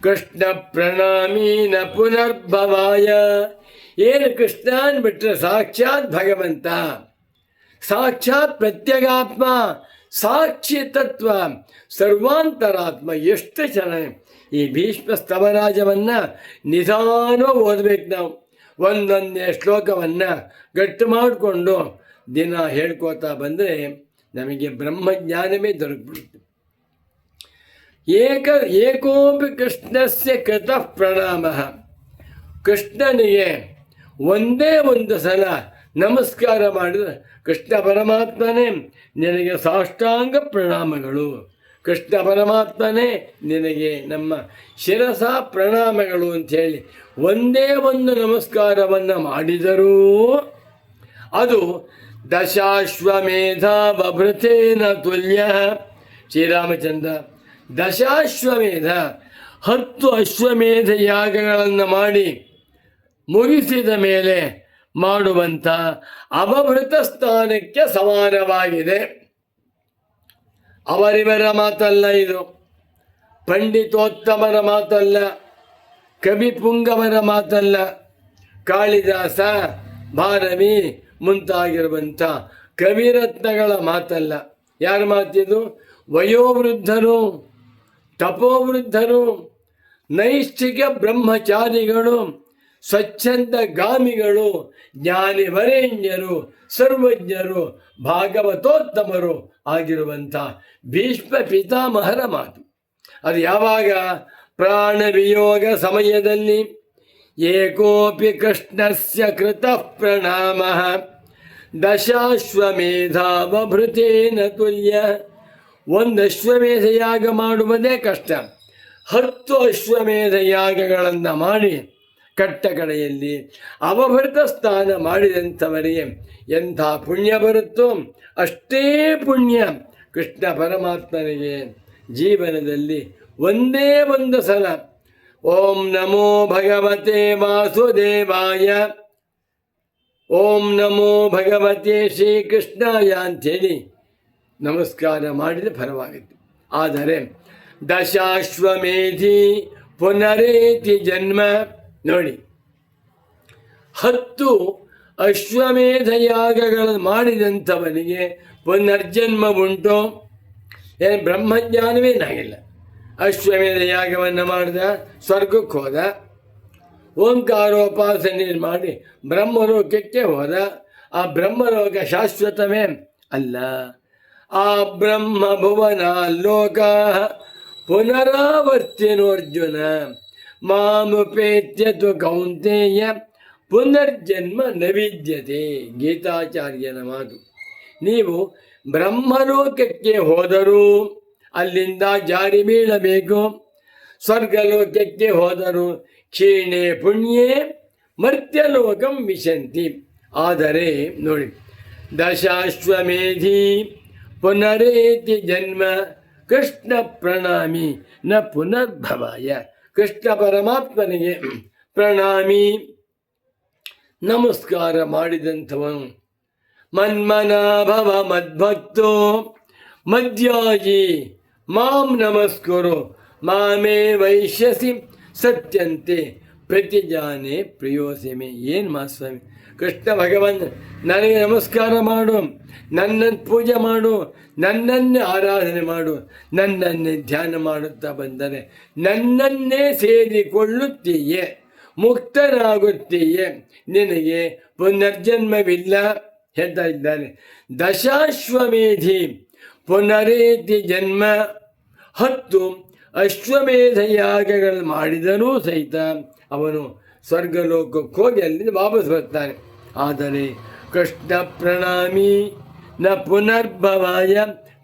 Speaker 1: ಕೃಷ್ಣ ಪ್ರಣಾಮೀನ ಪುನರ್ಭವಾಯ. ಏನು ಕೃಷ್ಣ ಅಂದ್ಬಿಟ್ರೆ ಸಾಕ್ಷಾತ್ ಭಗವಂತ, ಸಾಕ್ಷಾತ್ ಪ್ರತ್ಯಗಾತ್ಮ, ಸಾಕ್ಷಿ ತತ್ವ, ಸರ್ವಾಂತರಾತ್ಮ. ಎಷ್ಟು ಚೆನ್ನಾಗಿ ಈ ಭೀಷ್ಮ ಸ್ತವರಾಜವನ್ನು ನಿಧಾನವಾಗಿ ಓದಬೇಕು ನಾವು. ಒಂದೊಂದೇ ಶ್ಲೋಕವನ್ನು ಗಟ್ಟಿ ಮಾಡಿಕೊಂಡು ದಿನ ಹೇಳ್ಕೋತಾ ಬಂದರೆ ನಮಗೆ ಬ್ರಹ್ಮಜ್ಞಾನವೇ ದೊರಕಿಬಿಡುತ್ತೆ. ಏಕೋಪಿ ಕೃಷ್ಣಸ್ಯ ಕೃತಃ ಪ್ರಣಾಮಃ. ಕೃಷ್ಣನಿಗೆ ಒಂದೇ ಒಂದು ಸಲ ನಮಸ್ಕಾರ ಮಾಡಿದರೆ, ಕೃಷ್ಣ ಪರಮಾತ್ಮನೇ ನಿನಗೆ ಸಾಷ್ಟಾಂಗ ಪ್ರಣಾಮಗಳು, ಕೃಷ್ಣ ಪರಮಾತ್ಮನೇ ನಿನಗೆ ನಮ್ಮ ಶಿರಸ ಪ್ರಣಾಮಗಳು ಅಂಥೇಳಿ ಒಂದೇ ಒಂದು ನಮಸ್ಕಾರವನ್ನು ಮಾಡಿದರೂ ಅದು ದಶಾಶ್ವಮೇಧಾವಭೃತೇನ ತುಲ್ಯ. ಶ್ರೀರಾಮಚಂದ್ರ ದಶಾಶ್ವಮೇಧ 10 ಅಶ್ವಮೇಧ ಯಾಗಗಳನ್ನು ಮಾಡಿ ಮುಗಿಸಿದ ಮೇಲೆ ಮಾಡುವಂಥ ಅವಭೃತ ಸ್ಥಾನಕ್ಕೆ ಸಮಾನವಾಗಿದೆ. ಅವರಿವರ ಮಾತಲ್ಲ ಇದು, ಪಂಡಿತೋತ್ತಮರ ಮಾತಲ್ಲ, ಕವಿ ಪುಂಗವರ ಮಾತಲ್ಲ, ಕಾಳಿದಾಸ, ಭಾರವಿ ಮುಂತಾಗಿರುವಂಥ ಕವಿರತ್ನಗಳ ಮಾತಲ್ಲ. ಯಾರ ಮಾತಿದು? ವಯೋವೃದ್ಧರು, ತಪೋವೃದ್ಧರು, ನೈಷ್ಠಿಕ ಬ್ರಹ್ಮಚಾರಿಗಳು, ಸ್ವಚ್ಛಂದ ಗಾಮಿಗಳು, ಜ್ಞಾನಿ ವರೇಣ್ಯರು, ಸರ್ವಜ್ಞರು, ಭಾಗವತೋತ್ತಮರು ಆಗಿರುವಂಥ ಭೀಷ್ಮ ಪಿತಾಮಹರ ಮಾತು. ಅದು ಯಾವಾಗ? ಪ್ರಾಣ ವಿಯೋಗ ಸಮಯದಲ್ಲಿ. ಏಕೋಪಿ ಕೃಷ್ಣಸ್ಯ ಕೃತಃ ಪ್ರಣಾಮಃ ದಶಾಶ್ವಮೇಧಾವಭೃತೇನ ತುಲ್ಯ. ಒಂದು ಅಶ್ವಮೇಧ ಯಾಗ ಮಾಡುವುದೇ ಕಷ್ಟ. 10 ಅಶ್ವಮೇಧ ಯಾಗಗಳನ್ನು ಮಾಡಿ ಕಟ್ಟ ಕಡೆಯಲ್ಲಿ ಅವಭೃತ ಸ್ಥಾನ ಮಾಡಿದಂಥವರಿಗೆ ಎಂಥ ಪುಣ್ಯ ಬರುತ್ತೋ ಅಷ್ಟೇ ಪುಣ್ಯ ಕೃಷ್ಣ ಪರಮಾತ್ಮನಿಗೆ ಜೀವನದಲ್ಲಿ ಒಂದೇ ಒಂದು ಸಲ ಓಂ ನಮೋ ಭಗವತೆ ವಾಸುದೇವಾಯ, ಓಂ ನಮೋ ಭಗವತೆ ಶ್ರೀಕೃಷ್ಣಾಯ ಅಂಥೇಳಿ ನಮಸ್ಕಾರ ಮಾಡಿದ ಫಲವಾಗುತ್ತೆ. ಆದರೆ ದಶಾಶ್ವಮೇಧಿ ಪುನರೇತಿ ಜನ್ಮ. ನೋಡಿ, 10 ಅಶ್ವಮೇಧ ಯಾಗಗಳನ್ನು ಮಾಡಿದಂಥವನಿಗೆ ಪುನರ್ಜನ್ಮ ಉಂಟು. ಏನು ಬ್ರಹ್ಮಜ್ಞಾನವೇನಾಗಿಲ್ಲ. ಅಶ್ವಮೇಧ ಯಾಗವನ್ನು ಮಾಡಿದ, ಸ್ವರ್ಗಕ್ಕೆ ಹೋದ, ಓಂಕಾರೋಪಾಸನೆ ಮಾಡಿ ಬ್ರಹ್ಮಲೋಕಕ್ಕೆ ಹೋದ. ಆ ಬ್ರಹ್ಮಲೋಕ ಶಾಶ್ವತವೇ ಅಲ್ಲ. ಆ ಬ್ರಹ್ಮ ಭುವನ ಲೋಕ ಪುನರಾವರ್ತಿನೋರ್ಜುನ ಮಾಮುಪೇತ್ಯ ತು ಕೌಂತೆಯ ಪುನರ್ಜನ್ಮ ನ ವಿದ್ಯತೆ. ಗೀತಾಚಾರ್ಯನ ಮಾತು. ನೀವು ಬ್ರಹ್ಮಲೋಕಕ್ಕೆ ಹೋದರೂ ಅಲ್ಲಿಂದ ಜಾರಿ ಬೀಳಬೇಕು, ಸ್ವರ್ಗಲೋಕಕ್ಕೆ ಹೋದರು ಕ್ಷೀಣೆ ಪುಣ್ಯೇ ಮರ್ತ್ಯಲೋಕಂ ವಿಶಂತಿ. ಆದರೆ ನೋಡಿ, ದಶಾಶ್ವಮೇಧಿ ಪುನರೇತಿ ಜನ್ಮ ಕೃಷ್ಣ ಪ್ರಣಾಮಿ ನ ಪುನರ್ಭವಾಯ. ಕೃಷ್ಣ ಪರಮಾತ್ಮನಿಗೆ ಪ್ರಣಾಮಿ ನಮಸ್ಕಾರ ಮಾಡಿದಂಥವನು. ಮನ್ಮನಾಭವ ಮದ್ಭಕ್ತೋ ಮಧ್ಯಾಯಿ ಮಾಂ ನಮಸ್ಕರು ಮಾಮೇ ವೈಶ್ಯಸಿ ಸತ್ಯಂತೆ ಪ್ರತಿಜಾನೆ ಪ್ರಿಯೋಸಿಮೆ. ಏನು ಮಾಸ್ವಾಮಿ, ಕೃಷ್ಣ ಭಗವನ್ ನನಗೆ ನಮಸ್ಕಾರ ಮಾಡು, ನನ್ನನ್ನು ಪೂಜೆ ಮಾಡು, ನನ್ನನ್ನೇ ಆರಾಧನೆ ಮಾಡು, ನನ್ನನ್ನೇ ಧ್ಯಾನ ಮಾಡುತ್ತಾ ಬಂದರೆ ನನ್ನನ್ನೇ ಸೇರಿಕೊಳ್ಳುತ್ತೀಯೇ, ಮುಕ್ತನಾಗುತ್ತೀಯೇ, ನಿನಗೆ ಪುನರ್ಜನ್ಮವಿಲ್ಲ ಹೇಳ್ತಾ ಇದ್ದಾನೆ. ದಶಾಶ್ವಮೇಧಿ ಪುನರೇತಿ ಜನ್ಮ, 10 ಅಶ್ವಮೇಧ ಯಾಗಗಳು ಮಾಡಿದರೂ ಸಹಿತ ಅವನು ಸ್ವರ್ಗಲೋಕಕ್ಕೆ ಹೋಗಿ ಅಲ್ಲಿ ವಾಪಸ್ ಬರ್ತಾನೆ. ಆದರೆ ಕೃಷ್ಣ ಪ್ರಣಾಮಿ ನ ಪುನರ್ಭವಾಯ,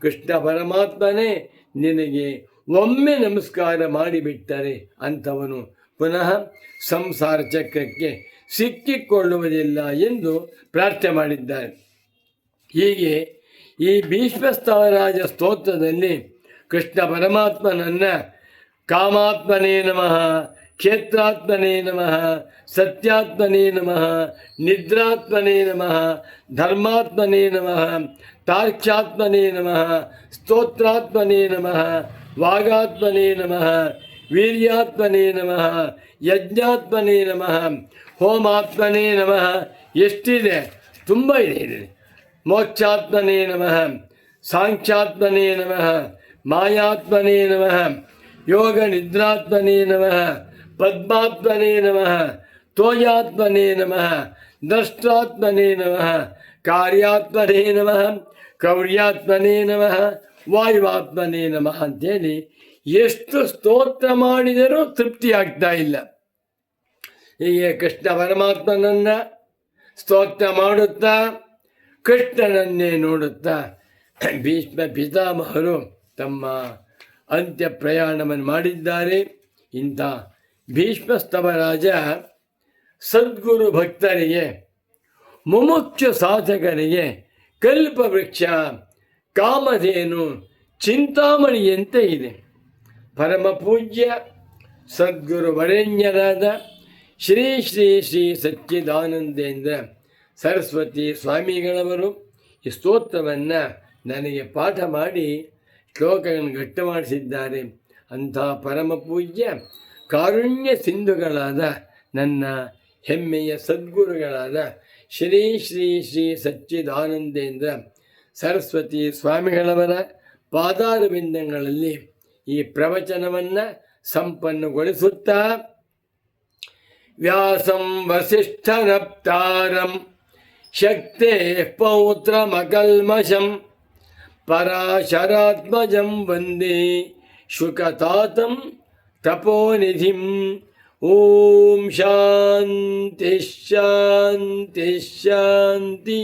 Speaker 1: ಕೃಷ್ಣ ಪರಮಾತ್ಮನೇ ನಿನಗೆ ಒಮ್ಮೆ ನಮಸ್ಕಾರ ಮಾಡಿಬಿಟ್ಟರೆ ಅಂಥವನು ಪುನಃ ಸಂಸಾರ ಚಕ್ರಕ್ಕೆ ಸಿಕ್ಕಿಕೊಳ್ಳುವುದಿಲ್ಲ ಎಂದು ಪ್ರಾರ್ಥನೆ ಮಾಡಿದ್ದಾರೆ. ಹೀಗೆ ಈ ಭೀಷ್ಮಸ್ತವರಾಜ ಸ್ತೋತ್ರದಲ್ಲಿ ಕೃಷ್ಣ ಪರಮಾತ್ಮನನ್ನು ಕಾಮಾತ್ಮನೇ ನಮಃ, ಕ್ಷೇತ್ರಾತ್ಮನೇ ನಮಃ, ಸತ್ಯಾತ್ಮನೇ ನಮಃ, ನಿದ್ರಾತ್ಮನೇ ನಮಃ, ಧರ್ಮಾತ್ಮನೇ ನಮಃ, ತಾರ್ಕ್ಷ್ಯಾತ್ಮನೇ ನಮಃ, ಸ್ತೋತ್ರಾತ್ಮನೇ ನಮಃ, ವಾಗಾತ್ಮನೇ ನಮಃ, ವೀರ್ಯಾತ್ಮನೇ ನಮಃ, ಯಜ್ಞಾತ್ಮನೇ ನಮಃ, ಹೋಮಾತ್ಮನೇ ನಮಃ. ಎಷ್ಟಿದೆ, ತುಂಬ ಇದೆ. ಮೋಕ್ಷಾತ್ಮನೇ ನಮಃ, ಸಾಂಖ್ಯಾತ್ಮನೇ ನಮಃ, ಮಾಯಾತ್ಮನೇ ನಮಃ, ಯೋಗ ನಿದ್ರಾತ್ಮನೇ ನಮಃ, ಪದ್ಮಾತ್ಮನೇ ನಮಃ, ತೋಯಾತ್ಮನೇ ನಮಃ, ದಷ್ಟಾತ್ಮನೇ ನಮಃ, ಕಾರ್ಯಾತ್ಮನೇ ನಮಃ, ಕೌರ್ಯಾತ್ಮನೇ ನಮಃ, ವಾಯುವಾತ್ಮನೇ ನಮಃ ಅಂತೇಳಿ ಎಷ್ಟು ಸ್ತೋತ್ರ ಮಾಡಿದರೂ ತೃಪ್ತಿ ಆಗ್ತಾ ಇಲ್ಲ. ಹೀಗೆ ಕೃಷ್ಣ ಪರಮಾತ್ಮನನ್ನು ಸ್ತೋತ್ರ ಮಾಡುತ್ತಾ ಕೃಷ್ಣನನ್ನೇ ನೋಡುತ್ತಾ ಭೀಷ್ಮ ಪಿತಾಮಹರು ತಮ್ಮ ಅಂತ್ಯ ಪ್ರಯಾಣವನ್ನು ಮಾಡಿದ್ದಾರೆ. ಇಂಥ ಭೀಷ್ಮಸ್ತವರಾಜ ಸದ್ಗುರು ಭಕ್ತರಿಗೆ, ಮುಮುಕ್ಷು ಸಾಧಕರಿಗೆ ಕಲ್ಪವೃಕ್ಷ, ಕಾಮಧೇನು, ಚಿಂತಾಮಣಿಯಂತೆ ಇದೆ. ಪರಮ ಪೂಜ್ಯ ಸದ್ಗುರು ವರೇಣ್ಯರಾದ ಶ್ರೀ ಶ್ರೀ ಶ್ರೀ ಸಚ್ಚಿದಾನಂದೇಂದ್ರ ಸರಸ್ವತಿ ಸ್ವಾಮಿಗಳವರು ಈ ಸ್ತೋತ್ರವನ್ನು ನನಗೆ ಪಾಠ ಮಾಡಿ ಶ್ಲೋಕಗಳನ್ನು ಗಟ್ಟಿ ಮಾಡಿಸಿದ್ದಾರೆ. ಅಂಥ ಪರಮ ಪೂಜ್ಯ ಕಾರುಣ್ಯ ಸಿಂಧುಗಳಾದ ನನ್ನ ಹೆಮ್ಮೆಯ ಸದ್ಗುರುಗಳಾದ ಶ್ರೀ ಶ್ರೀ ಶ್ರೀ ಸಚ್ಚಿದಾನಂದೇಂದ್ರ ಸರಸ್ವತಿ ಸ್ವಾಮಿಗಳವರ ಪಾದಾರವಿಂದಗಳಲ್ಲಿ ಈ ಪ್ರವಚನವನ್ನು ಸಂಪನ್ನಗೊಳಿಸುತ್ತಾ ವ್ಯಾಸಂ ವಸಿಷ್ಠನಪ್ತಾರಂ ಶಕ್ತೇ ಪೌತ್ರಮಕಲ್ಮಷಂ ಪರಾಶರಾತ್ಮಜಂ ವಂದೇ ಶುಕತಾತಂ ತಪೋನಿಧಿಂ. ಓಂ ಶಾಂತಿ ಶಾಂತಿ ಶಾಂತಿ.